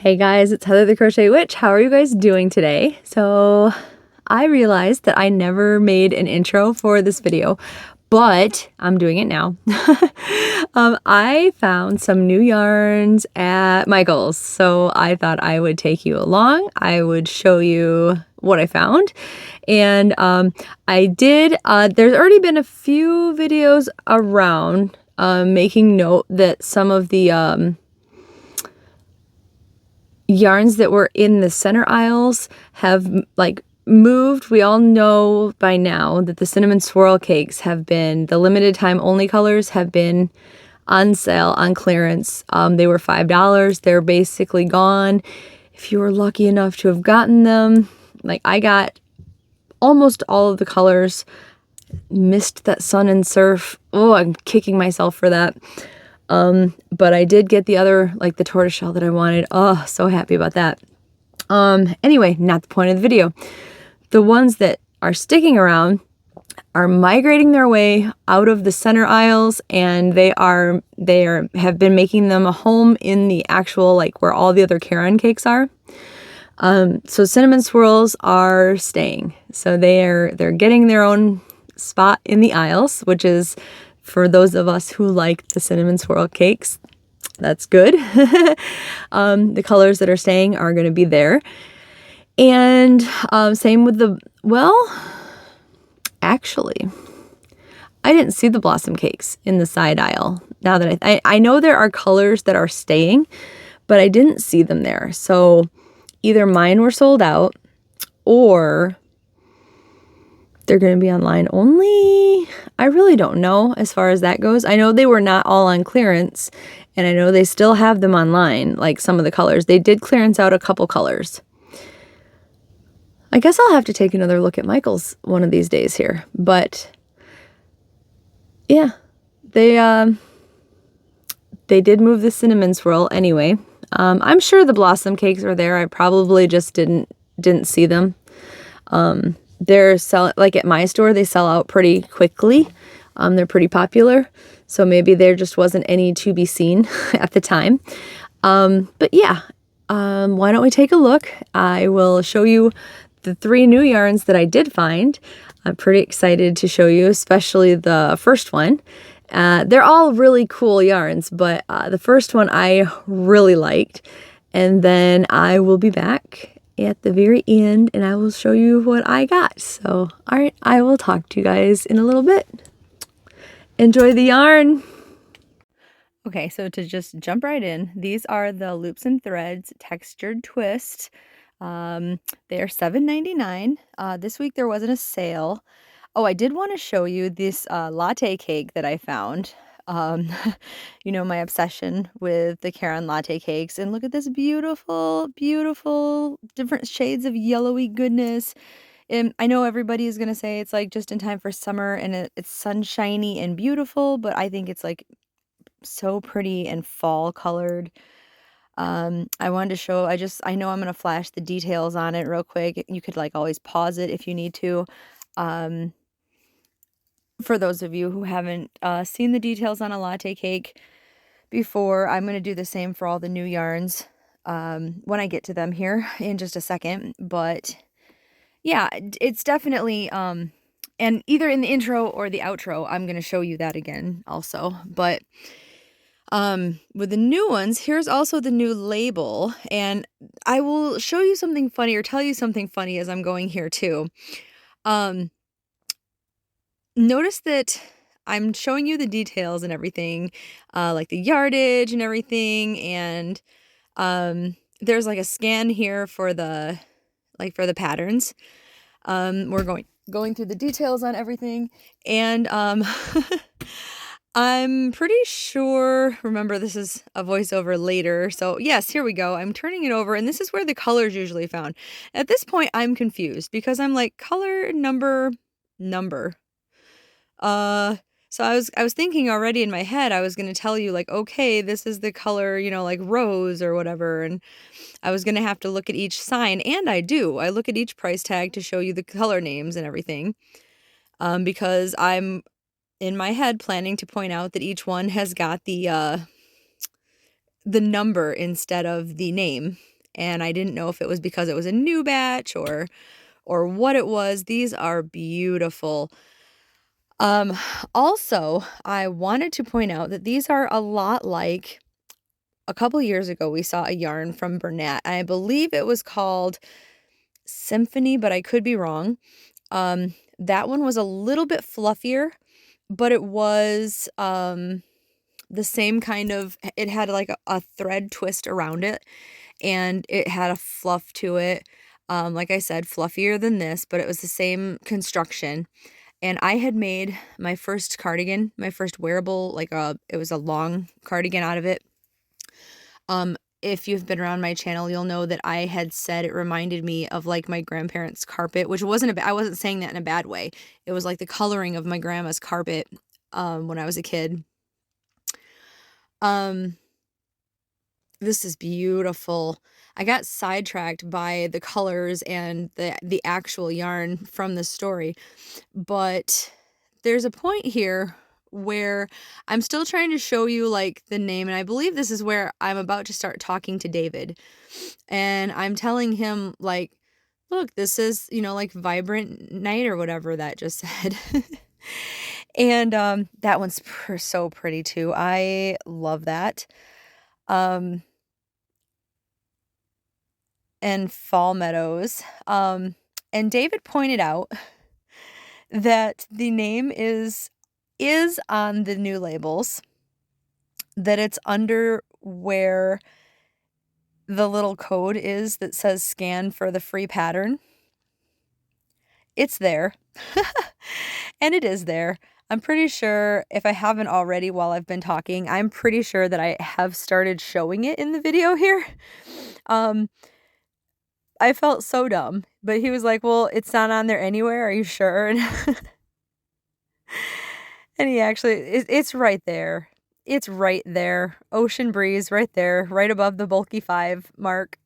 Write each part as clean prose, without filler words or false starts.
Hey guys, it's Heather the Crochet Witch. How are you guys doing today? So I realized that I never made an intro for this video, but I'm doing it now. I found some new yarns at Michael's, so I thought I would take you along. I would show you what I found. And I did, there's already been a few videos around making note that some of the yarns that were in the center aisles have like moved. We all know by now that the cinnamon swirl cakes have been, the limited time only colors have been on sale on clearance. They were $5. They're basically gone. If you were lucky enough to have gotten them, like I got almost all of the colors. Missed that sun and surf. Oh, I'm kicking myself for that. But I did get the other, like the tortoiseshell that I wanted. Oh, so happy about that. Anyway, not the point of the video. The ones that are sticking around are migrating their way out of the center aisles, and they have been making them a home in the actual, like where all the other Karen cakes are. So cinnamon swirls are staying. So they're getting their own spot in the aisles, which is, for those of us who like the cinnamon swirl cakes, that's good. The colors that are staying are going to be there. And same with the, well, actually, I didn't see the blossom cakes in the side aisle. Now that I know there are colors that are staying, but I didn't see them there. So either mine were sold out or they're going to be online only. I really don't know as far as that goes. I know they were not all on clearance, and I know they still have them online, like some of the colors. They did clearance out a couple colors. I guess I'll have to take another look at Michael's one of these days here. But yeah, they did move the cinnamon swirl anyway. I'm sure the blossom cakes are there. I probably just didn't see them. They're selling, like at my store, they sell out pretty quickly. They're pretty popular. So maybe there just wasn't any to be seen at the time. But yeah, why don't we take a look? I will show you the 3 new yarns that I did find. I'm pretty excited to show you, especially the first one. They're all really cool yarns, but the first one I really liked. And then I will be back at the very end and I will show you what I got. So, all right, I will talk to you guys in a little bit. Enjoy the yarn. Okay, so to just jump right in, these are the Loops and Threads Textured Twist. They are $7.99. This week there wasn't a sale. Oh, I did want to show you this latte cake that I found. You know, my obsession with the Karen latte cakes. And look at this beautiful, beautiful, different shades of yellowy goodness. And I know everybody is going to say it's like just in time for summer and it's sunshiny and beautiful, but I think it's like so pretty and fall colored. I wanted to show, I know I'm going to flash the details on it real quick. You could like always pause it if you need to. For those of you who haven't seen the details on a latte cake before, I'm going to do the same for all the new yarns when I get to them here in just a second. But yeah, it's definitely, and either in the intro or the outro, I'm going to show you that again also. But with the new ones, here's also the new label, and I will show you something funny or tell you something funny as I'm going here too. Notice that I'm showing you the details and everything, like the yardage and everything, and there's like a scan here for the patterns. We're going through the details on everything, and I'm pretty sure, remember this is a voiceover later, so yes, here we go. I'm turning it over, and this is where the color's usually found. At this point, I'm confused because I'm like, color, number. So I was thinking already in my head, I was going to tell you like, okay, this is the color, you know, like rose or whatever. And I was going to have to look at each sign. And I do. I look at each price tag to show you the color names and everything. Because I'm in my head planning to point out that each one has got the, the number instead of the name. And I didn't know if it was because it was a new batch or what it was. These are beautiful. Also, I wanted to point out that these are a lot like a couple years ago we saw a yarn from Bernat. I believe it was called Symphony, but I could be wrong. That one was a little bit fluffier, but it was the same kind of, it had like a thread twist around it, and it had a fluff to it. Like I said, fluffier than this, but it was the same construction. And I had made my first cardigan, my first wearable, it was a long cardigan out of it. If you've been around my channel, you'll know that I had said it reminded me of like my grandparents' carpet, which I wasn't saying that in a bad way. It was like the coloring of my grandma's carpet when I was a kid. This is beautiful. I got sidetracked by the colors and the actual yarn from the story, but there's a point here where I'm still trying to show you like the name, and I believe this is where I'm about to start talking to David, and I'm telling him like, look, this is, like Vibrant Night or whatever that just said. And that one's so pretty too. I love that. And Fall Meadows. And David pointed out that the name is on the new labels, that it's under where the little code is that says scan for the free pattern. It's there. And it is there. I'm pretty sure, if I haven't already while I've been talking, I'm pretty sure that I have started showing it in the video here. I felt so dumb, but he was like, well, it's not on there anywhere. Are you sure? And he actually, it's right there. It's right there. Ocean Breeze right there, right above the bulky 5 mark.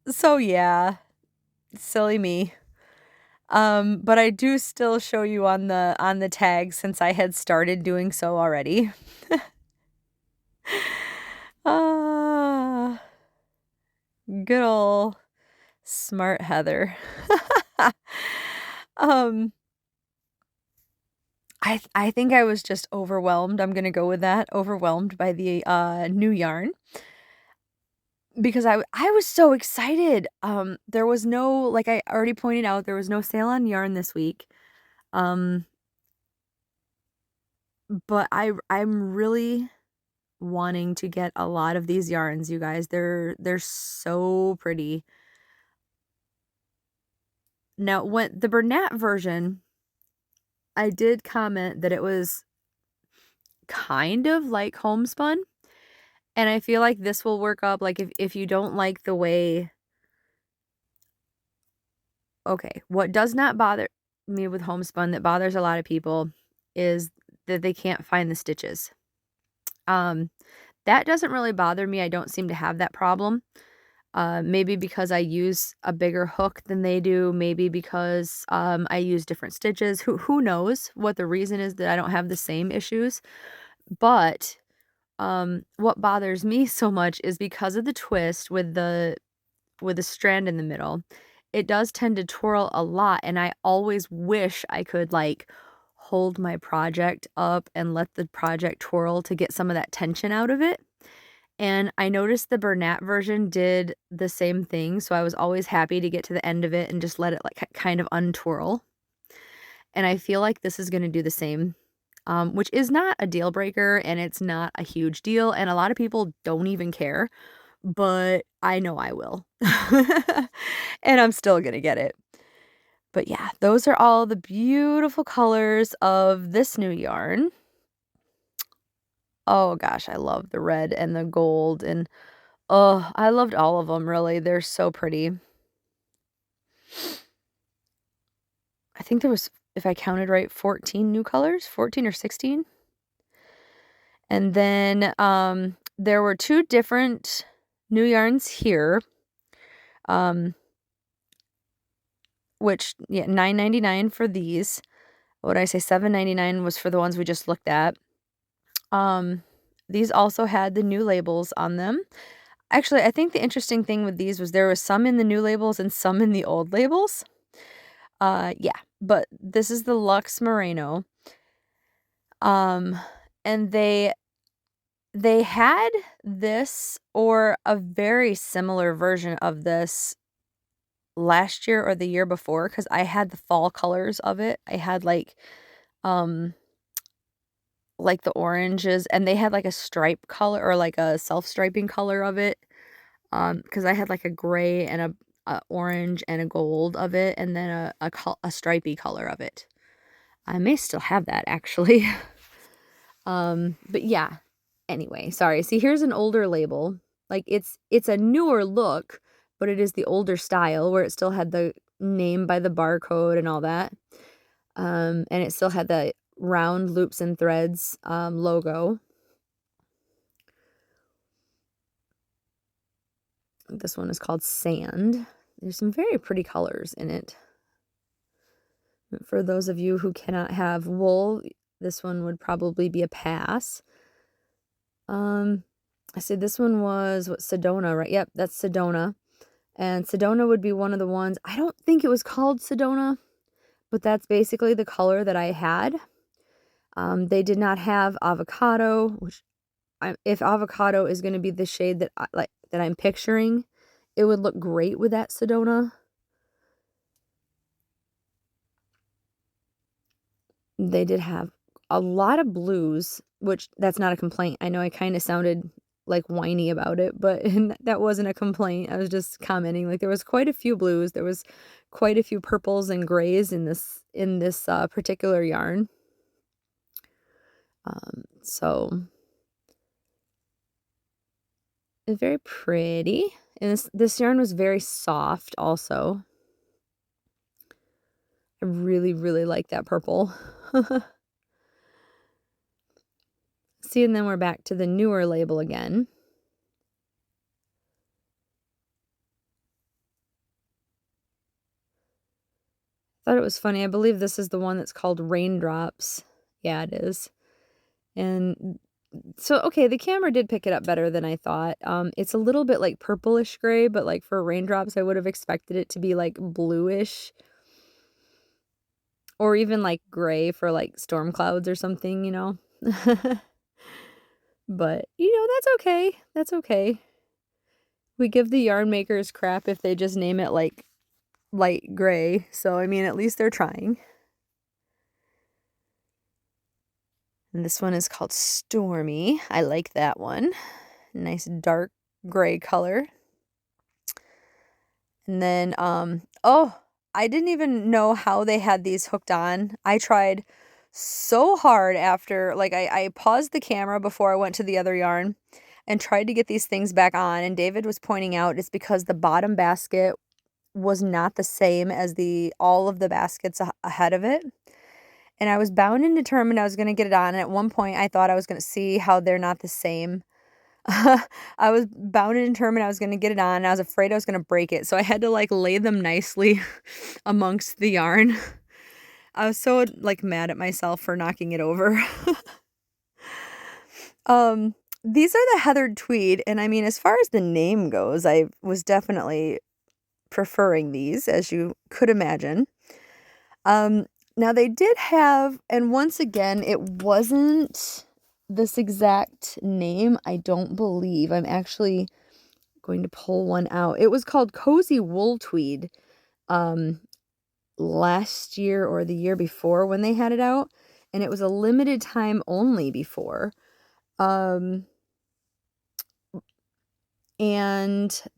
So yeah, silly me. But I do still show you on the tag since I had started doing so already. Good ol' smart Heather. I think I was just overwhelmed. I'm gonna go with that. Overwhelmed by the new yarn. Because I was so excited. There was no, like I already pointed out, there was no sale on yarn this week. But I'm really wanting to get a lot of these yarns, you guys. They're so pretty. Now, when the Bernat version, I did comment that it was kind of like homespun, and I feel like this will work up. Like if you don't like the way, okay, what does not bother me with homespun that bothers a lot of people is that they can't find the stitches. That doesn't really bother me. I don't seem to have that problem. Maybe because I use a bigger hook than they do. Maybe because I use different stitches. Who knows what the reason is that I don't have the same issues. But what bothers me so much is because of the twist with the strand in the middle. It does tend to twirl a lot, and I always wish I could like hold my project up and let the project twirl to get some of that tension out of it. And I noticed the Bernat version did the same thing, so I was always happy to get to the end of it and just let it like kind of untwirl. And I feel like this is going to do the same, which is not a deal breaker, and it's not a huge deal, and a lot of people don't even care, but I know I will. And I'm still going to get it. But yeah, those are all the beautiful colors of this new yarn. Oh gosh, I love the red and the gold, and oh, I loved all of them, really. They're so pretty. I think there was, if I counted right, 14 new colors, 14 or 16. And then there were 2 different new yarns here. Which, yeah, $9.99 for these. What did I say? $7.99 was for the ones we just looked at. These also had the new labels on them. Actually, I think the interesting thing with these was there was some in the new labels and some in the old labels. Yeah, but this is the Luxe Merino. And they had this or a very similar version of this last year or the year before, because I had the fall colors of it. I had like the oranges, and they had like a stripe color or like a self-striping color of it. Because I had like a gray and a orange and a gold of it, and then a stripy color of it. I may still have that actually. But yeah. Anyway, sorry. See, here's an older label. Like it's a newer look, but it is the older style where it still had the name by the barcode and all that. And it still had the round loops and threads logo. This one is called Sand. There's some very pretty colors in it. For those of you who cannot have wool, this one would probably be a pass. I said this one was what, Sedona, right? Yep, that's Sedona. And Sedona would be one of the ones. I don't think it was called Sedona, but that's basically the color that I had. They did not have avocado, which if avocado is going to be the shade that that I'm picturing, it would look great with that Sedona. They did have a lot of blues, which that's not a complaint. I know I kind of sounded like whiny about it, but that wasn't a complaint. I was just commenting. Like there was quite a few blues. There was quite a few purples and grays in this particular yarn. So it's very pretty. And this yarn was very soft also. I really, really like that purple. See, and then we're back to the newer label again. Thought it was funny. I believe this is the one that's called Raindrops. Yeah, it is. And so, okay, the camera did pick it up better than I thought. It's a little bit like purplish gray, but like for Raindrops, I would have expected it to be like bluish. Or even like gray for like storm clouds or something, you know? But, you know, that's okay. That's okay. We give the yarn makers crap if they just name it like light gray. So, I mean, at least they're trying. And this one is called Stormy. I like that one. Nice dark gray color. And then, oh, I didn't even know how they had these hooked on. I tried so hard after, like, I paused the camera before I went to the other yarn and tried to get these things back on. And David was pointing out it's because the bottom basket was not the same as all of the baskets ahead of it. And I was bound and determined I was going to get it on. And at one point, I thought I was going to see how they're not the same. I was bound and determined I was going to get it on. And I was afraid I was going to break it. So I had to like lay them nicely amongst the yarn. I was so like mad at myself for knocking it over. These are the heathered tweed. And I mean, as far as the name goes, I was definitely preferring these, as you could imagine. Now they did have, and once again, it wasn't this exact name, I don't believe. I'm actually going to pull one out. It was called Cozy Wool Tweed last year or the year before when they had it out, and it was a limited time only before. And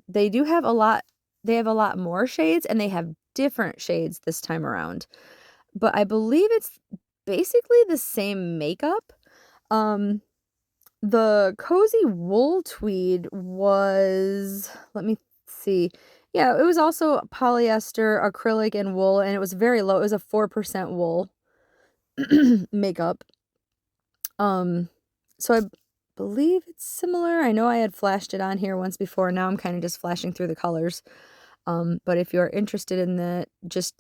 they do have a lot more shades, and they have different shades this time around. But I believe it's basically the same makeup. The Cozy Wool Tweed was, let me see. Yeah, it was also polyester, acrylic, and wool, and it was very low. It was a 4% wool makeup. So I believe it's similar. I know I had flashed it on here once before. Now I'm kind of just flashing through the colors. But if you're interested in that, just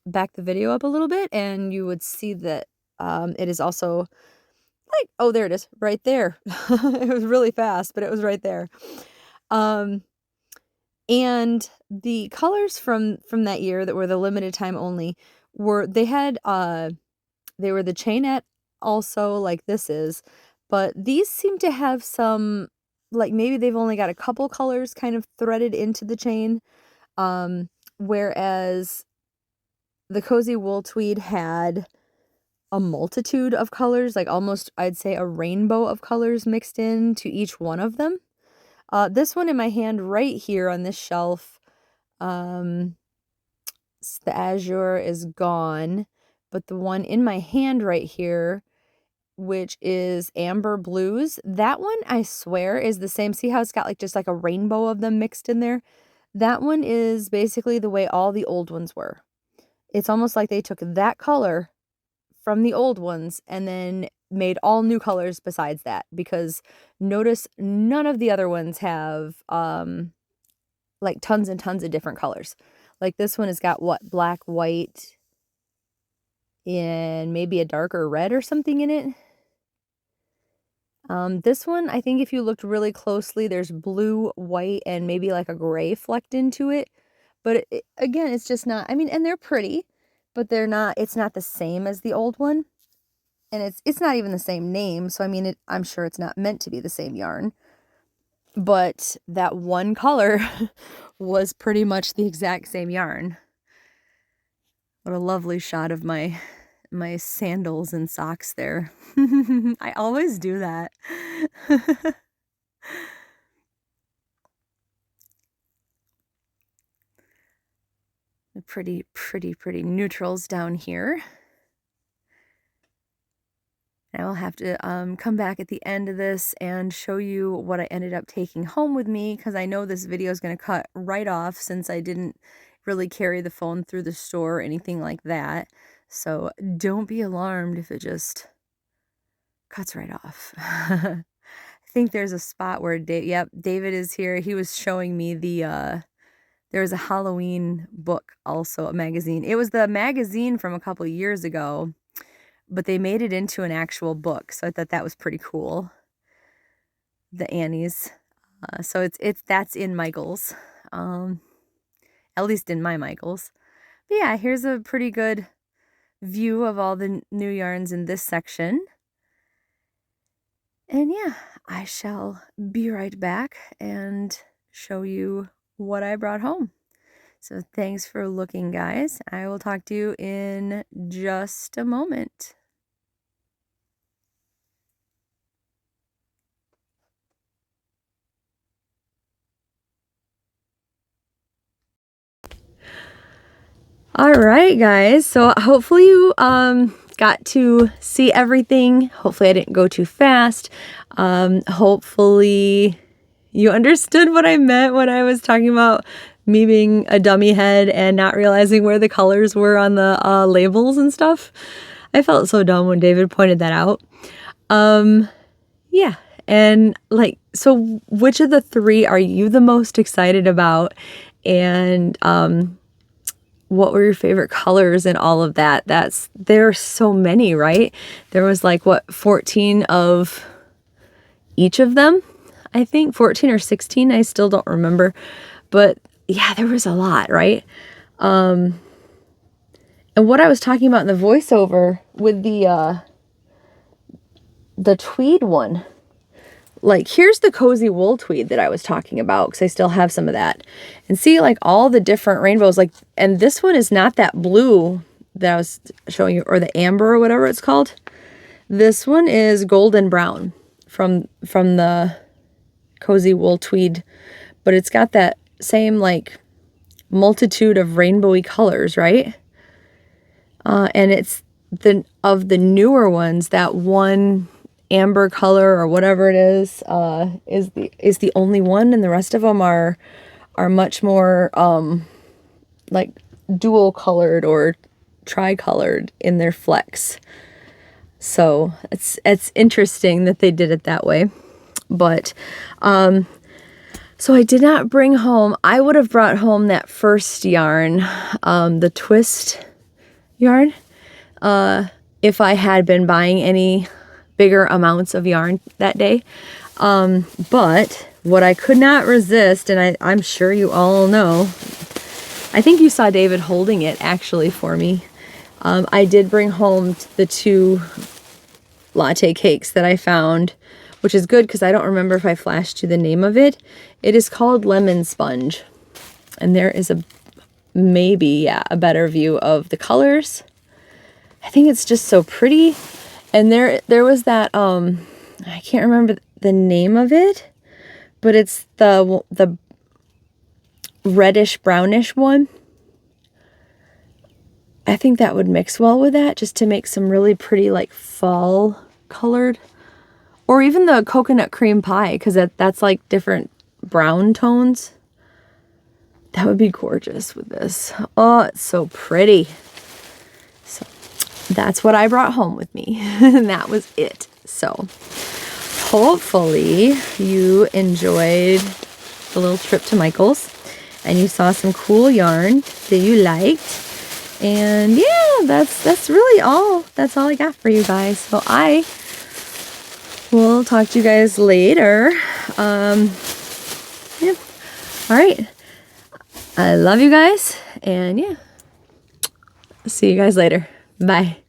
back the video up a little bit and you would see that it is also like, oh, there it is, right there. It was really fast, but it was right there. And the colors from that year that were the limited time only were, they were the chainette also, like this is, but these seem to have some, like maybe they've only got a couple colors kind of threaded into the chain, whereas the Cozy Wool Tweed had a multitude of colors, like almost, I'd say, a rainbow of colors mixed in to each one of them. This one in my hand right here on this shelf, the azure is gone, but the one in my hand right here, which is amber blues, that one I swear is the same. See how it's got like just like a rainbow of them mixed in there? That one is basically the way all the old ones were. It's almost like they took that color from the old ones and then made all new colors besides that, because notice none of the other ones have like tons and tons of different colors. Like this one has got what, black, white, and maybe a darker red or something in it. This one, I think if you looked really closely, there's blue, white, and maybe like a gray flecked into it. But again, it's just not, I mean, and they're pretty, but they're not, it's not the same as the old one. And it's not even the same name, so I mean, I'm sure it's not meant to be the same yarn. But that one color was pretty much the exact same yarn. What a lovely shot of my sandals and socks there. I always do that. Pretty neutrals down here. I will have to come back at the end of this and show you what I ended up taking home with me, because I know this video is going to cut right off since I didn't really carry the phone through the store or anything like that. So don't be alarmed if it just cuts right off. I think there's a spot where David is here. He was showing me there was a Halloween book, also a magazine. It was the magazine from a couple years ago, but they made it into an actual book, so I thought that was pretty cool. The Annies. So that's in Michael's, at least in my Michael's. But yeah, here's a pretty good view of all the new yarns in this section. And yeah, I shall be right back and show you what I brought home. So thanks for looking, guys. I will talk to you in just a moment. All right, guys. So hopefully you got to see everything. Hopefully I didn't go too fast. Hopefully you understood what I meant when I was talking about me being a dummy head and not realizing where the colors were on the labels and stuff. I felt so dumb when David pointed that out. Yeah. And like, so which of the three are you the most excited about? And what were your favorite colors and all of that? There are so many, right? There was like, what, 14 of each of them? I think 14 or 16. I still don't remember. But yeah, there was a lot, right? And what I was talking about in the voiceover with the tweed one, like here's the Cozy Wool Tweed that I was talking about, because I still have some of that. And see like all the different rainbows, like, and this one is not that blue that I was showing you, or the amber or whatever it's called. This one is golden brown from the Cozy Wool Tweed, but it's got that same like multitude of rainbowy colors, right? And it's of the newer ones, that one amber color or whatever it is the only one, and the rest of them are much more like dual colored or tri-colored in their flecks. So it's interesting that they did it that way. But so I did not bring home, I would have brought home that first yarn, the twist yarn, if I had been buying any bigger amounts of yarn that day. But what I could not resist, and I'm sure you all know, I think you saw David holding it actually for me. I did bring home the 2 latte cakes that I found, which is good because I don't remember if I flashed you the name of it. It is called Lemon Sponge. And there is maybe a better view of the colors. I think it's just so pretty. And there was that, I can't remember the name of it, but it's the reddish brownish one. I think that would mix well with that, just to make some really pretty like fall colored, or even the coconut cream pie, because that's like different brown tones. That would be gorgeous with this. Oh, it's so pretty. So that's what I brought home with me. And that was it. So hopefully you enjoyed the little trip to Michael's and you saw some cool yarn that you liked. And yeah, that's really all. That's all I got for you guys. So I will talk to you guys later. Yeah. All right. I love you guys. And yeah, see you guys later. Bye.